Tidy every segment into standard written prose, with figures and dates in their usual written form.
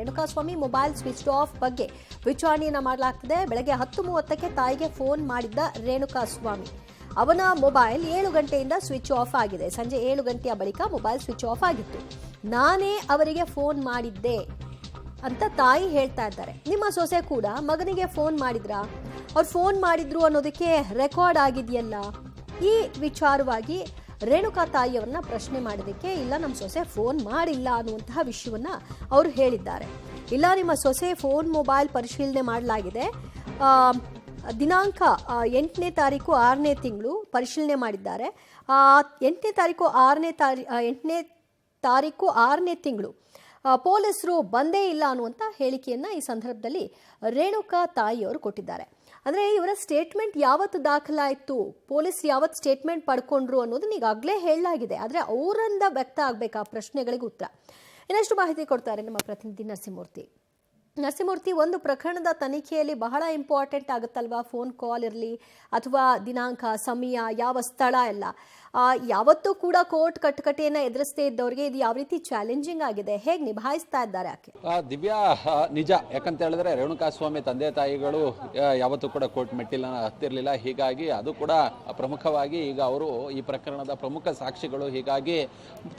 Renukaswamy mobile switch off ಬಗ್ಗೆ ವಿಚಾರಣೆಯನ್ನ ಮಾಡಲಾಗ್ತಿದೆ. ಬೆಳಗ್ಗೆ 10:30ಕ್ಕೆ ತಾಯಿಗೆ ಫೋನ್ ಮಾಡಿದ್ದ ರೇಣುಕಾಸ್ವಾಮಿ ಅವನ ಮೊಬೈಲ್ 7 ಗಂಟೆಯಿಂದ ಸ್ವಿಚ್ ಆಫ್ ಆಗಿದೆ. ಸಂಜೆ 7 ಗಂಟೆಯ ಬಳಿಕ ಮೊಬೈಲ್ ಸ್ವಿಚ್ ಆಫ್ ಆಗಿತ್ತು. ನಾನೇ ಅವರಿಗೆ ಫೋನ್ ಮಾಡಿದ್ದೆ ಅಂತ ತಾಯಿ ಹೇಳ್ತಾ ಇದ್ದಾರೆ. ನಿಮ್ಮ ಸೊಸೆ ಕೂಡ ಮಗನಿಗೆ ಫೋನ್ ಮಾಡಿದ್ರಾ? ಅವ್ರು ಫೋನ್ ಮಾಡಿದ್ರು ಅನ್ನೋದಕ್ಕೆ ರೆಕಾರ್ಡ್ ಆಗಿದೆಯಲ್ಲ. ಈ ವಿಚಾರವಾಗಿ ರೇಣುಕಾ ತಾಯಿಯವರನ್ನ ಪ್ರಶ್ನೆ ಮಾಡಿದಕ್ಕೆ ಇಲ್ಲ, ನಮ್ಮ ಸೊಸೆ ಫೋನ್ ಮಾಡಿಲ್ಲ ಅನ್ನುವಂತಹ ವಿಷಯವನ್ನ ಅವರು ಹೇಳಿದ್ದಾರೆ. ಇಲ್ಲ, ನಿಮ್ಮ ಸೊಸೆ ಫೋನ್ ಮೊಬೈಲ್ ಪರಿಶೀಲನೆ ಮಾಡಲಾಗಿದೆ. ದಿನಾಂಕ 8ನೇ ತಾರೀಕು 6ನೇ ತಿಂಗಳು ಪರಿಶೀಲನೆ ಮಾಡಿದ್ದಾರೆ. 8ನೇ ತಾರೀಕು 6ನೇ ತಿಂಗಳು ಪೊಲೀಸರು ಬಂದೇ ಇಲ್ಲ ಅನ್ನುವಂಥ ಹೇಳಿಕೆಯನ್ನ ಈ ಸಂದರ್ಭದಲ್ಲಿ ರೇಣುಕಾ ತಾಯಿಯವರು ಕೊಟ್ಟಿದ್ದಾರೆ. ಅಂದರೆ ಇವರ ಸ್ಟೇಟ್ಮೆಂಟ್ ಯಾವತ್ತು ದಾಖಲಾಯಿತು, ಪೊಲೀಸ್ ಯಾವತ್ತು ಸ್ಟೇಟ್ಮೆಂಟ್ ಪಡ್ಕೊಂಡ್ರು ಅನ್ನೋದನ್ನ ಈಗಾಗಲೇ ಹೇಳಲಾಗಿದೆ. ಆದರೆ ಅವರಿಂದ ವ್ಯಕ್ತ ಆಗಬೇಕಾ ಪ್ರಶ್ನೆಗಳಿಗೆ ಉತ್ತರ. ಇನ್ನಷ್ಟು ಮಾಹಿತಿ ಕೊಡ್ತಾರೆ ನಮ್ಮ ಪ್ರತಿನಿಧಿ ನರಸಿಂಹಮೂರ್ತಿ. ಒಂದು ಪ್ರಕರಣದ ತನಿಖೆಯಲ್ಲಿ ಬಹಳ ಇಂಪಾರ್ಟೆಂಟ್ ಆಗುತ್ತಲ್ವಾ, ಫೋನ್ ಕಾಲ್ ಇರಲಿ ಅಥವಾ ದಿನಾಂಕ, ಸಮಯ, ಯಾವ ಸ್ಥಳ ಎಲ್ಲ. ಯಾವತ್ತೂ ಕೂಡ ಕೋರ್ಟ್ ಕಟಕಟೆಯನ್ನು ಎದುರಿಸದೇ ಇದ್ದವರಿಗೆ ಇದು ಯಾವ ರೀತಿ ಚಾಲೆಂಜಿಂಗ್ ಆಗಿದೆ, ಹೇಗೆ ನಿಭಾಯಿಸ್ತಾ ಇದ್ದಾರೆ ಆಕೆ? ದಿವ್ಯಾ, ನಿಜ. ಯಾಕಂತ ಹೇಳಿದ್ರೆ ರೇಣುಕಾಸ್ವಾಮಿ ತಂದೆ ತಾಯಿಗಳು ಯಾವತ್ತೂ ಕೂಡ ಕೋರ್ಟ್ ಮೆಟ್ಟಿಲ ಹತ್ತಿರಲಿಲ್ಲ. ಹೀಗಾಗಿ ಅದು ಕೂಡ ಪ್ರಮುಖವಾಗಿ ಈಗ ಅವರು ಈ ಪ್ರಕರಣದ ಪ್ರಮುಖ ಸಾಕ್ಷಿಗಳು. ಹೀಗಾಗಿ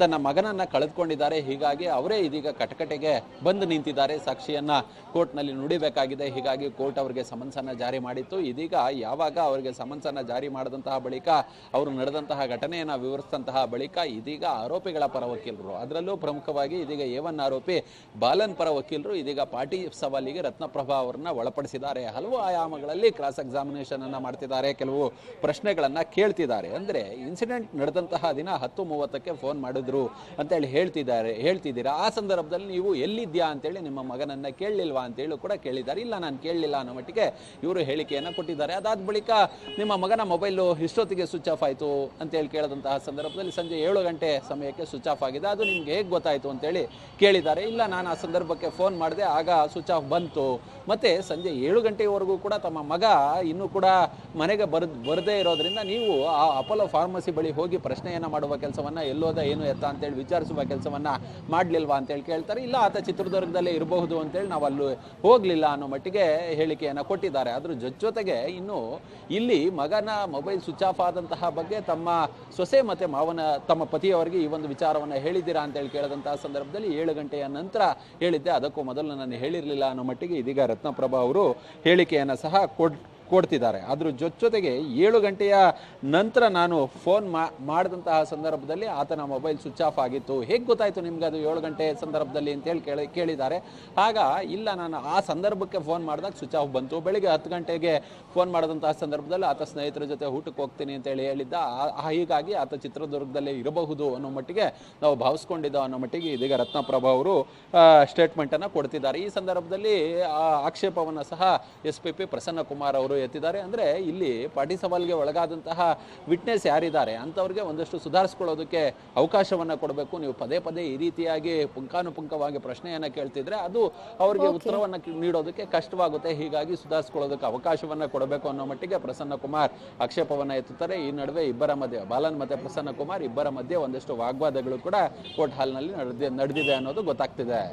ತನ್ನ ಮಗನನ್ನ ಕಳೆದುಕೊಂಡಿದ್ದಾರೆ. ಹೀಗಾಗಿ ಅವರೇ ಇದೀಗ ಕಟಕಟೆಗೆ ಬಂದು ನಿಂತಿದ್ದಾರೆ. ಸಾಕ್ಷಿಯನ್ನ ಕೋರ್ಟ್ನಲ್ಲಿ ನುಡಿಬೇಕಾಗಿದೆ. ಹೀಗಾಗಿ ಕೋರ್ಟ್ ಅವರಿಗೆ ಸಮನ್ಸನ್ನ ಜಾರಿ ಮಾಡಿತ್ತು. ಇದೀಗ ಯಾವಾಗ ಅವರಿಗೆ ಸಮನ್ಸನ್ನ ಜಾರಿ ಮಾಡಿದಂತಹ ಬಳಿಕ ಅವರು ನಡೆದಂತಹ ಘಟನೆಯನ್ನು ವಿವರಿಸಿದಂತಹ ಬಳಿಕ ಇದೀಗ ಆರೋಪಿಗಳ ಪರ ವಕೀಲರು, ಅದರಲ್ಲೂ ಪ್ರಮುಖವಾಗಿ ಇದೀಗ A1 ಆರೋಪಿ ಬಾಲನ್ ಪರ ವಕೀಲರು ಇದೀಗ ಪಾರ್ಟಿ ಸವಾಲಿಗೆ ರತ್ನಪ್ರಭಾ ಅವರನ್ನ ಒಳಪಡಿಸಿದ್ದಾರೆ. ಹಲವು ಆಯಾಮಗಳಲ್ಲಿ ಕ್ರಾಸ್ ಎಕ್ಸಾಮಿನೇಷನ್ ಅನ್ನ ಮಾಡ್ತಿದ್ದಾರೆ, ಕೆಲವು ಪ್ರಶ್ನೆಗಳನ್ನ ಕೇಳ್ತಿದ್ದಾರೆ. ಅಂದ್ರೆ ಇನ್ಸಿಡೆಂಟ್ ನಡೆದಂತಹ ದಿನ 10:30ಕ್ಕೆ ಫೋನ್ ಮಾಡಿದ್ರು ಅಂತೇಳಿ ಹೇಳ್ತಿದ್ದೀರಾ. ಆ ಸಂದರ್ಭದಲ್ಲಿ ನೀವು ಎಲ್ಲಿದ್ಯಾ ಅಂತೇಳಿ ನಿಮ್ಮ ಮಗನನ್ನ ಕೇಳಲಿಲ್ವಾ ಅಂತೇಳಿ ಕೂಡ ಕೇಳಿದ್ದಾರೆ. ಇಲ್ಲ, ನಾನು ಕೇಳಲಿಲ್ಲ ಅನ್ನೋ ಮಟ್ಟಿಗೆ ಇವರು ಹೇಳಿಕೆಯನ್ನು ಕೊಟ್ಟಿದ್ದಾರೆ. ಅದಾದ ಬಳಿಕ ನಿಮ್ಮ ಮಗನ ಮೊಬೈಲು ಇಷ್ಟೊತ್ತಿಗೆ ಸ್ವಿಚ್ ಆಫ್ ಆಯಿತು ಅಂತೇಳಿ ಕೇಳಿದಂತಹ ಸಂದರ್ಭದಲ್ಲಿ ಸಂಜೆ 7 ಗಂಟೆ ಸಮಯಕ್ಕೆ ಸ್ವಿಚ್ ಆಫ್ ಆಗಿದೆ. ಅದು ನಿಮ್ಗೆ ಹೇಗೆ ಗೊತ್ತಾಯಿತು ಅಂತೇಳಿ ಕೇಳಿದ್ದಾರೆ. ಇಲ್ಲ, ನಾನು ಆ ಸಂದರ್ಭಕ್ಕೆ ಫೋನ್ ಮಾಡಿದೆ, ಆಗ ಸ್ವಿಚ್ ಆಫ್ ಬಂತು. ಮತ್ತೆ ಸಂಜೆ 7 ಗಂಟೆವರೆಗೂ ಕೂಡ ತಮ್ಮ ಮಗ ಇನ್ನೂ ಕೂಡ ಮನೆಗೆ ಬರದೇ ಇರೋದ್ರಿಂದ ನೀವು ಆ ಅಪೋಲೋ ಫಾರ್ಮಸಿ ಬಳಿ ಹೋಗಿ ಪ್ರಶ್ನೆಯನ್ನು ಮಾಡುವ ಕೆಲಸವನ್ನ, ಎಲ್ಲೋದ ಏನು ಎತ್ತ ಅಂತೇಳಿ ವಿಚಾರಿಸುವ ಕೆಲಸವನ್ನ ಮಾಡಲಿಲ್ವಾ ಅಂತೇಳಿ ಕೇಳ್ತಾರೆ. ಇಲ್ಲ, ಆತ ಚಿತ್ರದುರ್ಗದಲ್ಲೇ ಇರಬಹುದು ಅಂತೇಳಿ ನಾವು ಅಲ್ಲಿ ಹೋಗಲಿಲ್ಲ ಅನ್ನೋ ಮಟ್ಟಿಗೆ ಹೇಳಿಕೆಯನ್ನು ಕೊಟ್ಟಿದ್ದಾರೆ. ಅದ್ರ ಜೊತೆಗೆ ಇನ್ನು ಇಲ್ಲಿ ಮಗನ ಮೊಬೈಲ್ ಸ್ವಿಚ್ ಆಫ್ ಆದಂತಹ ಬಗ್ಗೆ ತಮ್ಮ ಸೊಸೆ ಮತ್ತೆ ಮಾವನ ತಮ್ಮ ಪತಿಯವರಿಗೆ ಈ ಒಂದು ವಿಚಾರವನ್ನು ಹೇಳಿದ್ದೀರಾ ಅಂತೇಳಿ ಕೇಳಿದಂತಹ ಸಂದರ್ಭದಲ್ಲಿ 7 ಗಂಟೆಯ ನಂತರ ಹೇಳಿದ್ದೆ, ಅದಕ್ಕೂ ಮೊದಲು ನಾನು ಹೇಳಿರಲಿಲ್ಲ ಅನ್ನೋ ಮಟ್ಟಿಗೆ ಇದೀಗ ರತ್ನಪ್ರಭಾ ಅವರು ಹೇಳಿಕೆಯನ್ನು ಸಹ ಕೊಡ್ತಿದ್ದಾರೆ. ಅದ್ರ ಜೊತೆಗೆ 7 ಗಂಟೆಯ ನಂತರ ನಾನು ಫೋನ್ ಮಾಡಿದಂತಹ ಸಂದರ್ಭದಲ್ಲಿ ಆತನ ಮೊಬೈಲ್ ಸ್ವಿಚ್ ಆಫ್ ಆಗಿತ್ತು. ಹೇಗೆ ಗೊತ್ತಾಯಿತು ನಿಮ್ಗೆ ಅದು 7 ಗಂಟೆ ಸಂದರ್ಭದಲ್ಲಿ ಅಂತೇಳಿ ಕೇಳಿದ್ದಾರೆ. ಆಗ ಇಲ್ಲ, ನಾನು ಆ ಸಂದರ್ಭಕ್ಕೆ ಫೋನ್ ಮಾಡಿದಾಗ ಸ್ವಿಚ್ ಆಫ್ ಬಂತು. ಬೆಳಿಗ್ಗೆ 10 ಗಂಟೆಗೆ ಫೋನ್ ಮಾಡಿದಂತಹ ಸಂದರ್ಭದಲ್ಲಿ ಆತ ಸ್ನೇಹಿತರ ಜೊತೆ ಊಟಕ್ಕೆ ಹೋಗ್ತೀನಿ ಅಂತೇಳಿ ಹೇಳಿದ್ದ. ಹೀಗಾಗಿ ಆತ ಚಿತ್ರದುರ್ಗದಲ್ಲೇ ಇರಬಹುದು ಅನ್ನೋ ಮಟ್ಟಿಗೆ ನಾವು ಭಾವಿಸ್ಕೊಂಡಿದ್ದ ಅನ್ನೋ ಮಟ್ಟಿಗೆ ಇದೀಗ ರತ್ನಪ್ರಭಾ ಅವರು ಸ್ಟೇಟ್ಮೆಂಟನ್ನು ಕೊಡ್ತಿದ್ದಾರೆ. ಈ ಸಂದರ್ಭದಲ್ಲಿ ಆಕ್ಷೇಪವನ್ನು ಸಹ SPP ಪ್ರಸನ್ನ ಕುಮಾರ್ ಅವರು ಎತ್ತಿದ್ದಾರೆ. ಅಂದರೆ ಇಲ್ಲಿ ಪಾರ್ಟಿ ಸವಾಲ್ಗೆ ಒಳಗಾದಂತಹ ವಿಟ್ನೆಸ್ ಯಾರಿದ್ದಾರೆ ಅಂಥವ್ರಿಗೆ ಒಂದಷ್ಟು ಸುಧಾರಿಸ್ಕೊಳ್ಳೋದಕ್ಕೆ ಅವಕಾಶವನ್ನು ಕೊಡಬೇಕು. ನೀವು ಪದೇ ಪದೇ ಈ ರೀತಿಯಾಗಿ ಪುಂಖಾನುಪುಂಖವಾಗಿ ಪ್ರಶ್ನೆಯನ್ನು ಕೇಳ್ತಿದ್ರೆ ಅದು ಅವರಿಗೆ ಉತ್ತರವನ್ನು ನೀಡೋದಕ್ಕೆ ಕಷ್ಟವಾಗುತ್ತೆ. ಹೀಗಾಗಿ ಸುಧಾರಿಸ್ಕೊಳ್ಳೋದಕ್ಕೆ ಅವಕಾಶವನ್ನು ಕೊಡಬೇಕು ಅನ್ನೋ ಮಟ್ಟಿಗೆ ಪ್ರಸನ್ನ ಕುಮಾರ್ ಆಕ್ಷೇಪವನ್ನು ಎತ್ತುತ್ತಾರೆ. ಈ ನಡುವೆ ಇಬ್ಬರ ಮಧ್ಯೆ, ಬಾಲನ್ ಮತ್ತು ಪ್ರಸನ್ನ ಕುಮಾರ್ ಇಬ್ಬರ ಮಧ್ಯೆ ಒಂದಷ್ಟು ವಾಗ್ವಾದಗಳು ಕೂಡ ಕೋರ್ಟ್ ಹಾಲ್ನಲ್ಲಿ ನಡೆದಿದೆ ಅನ್ನೋದು ಗೊತ್ತಾಗ್ತಿದೆ.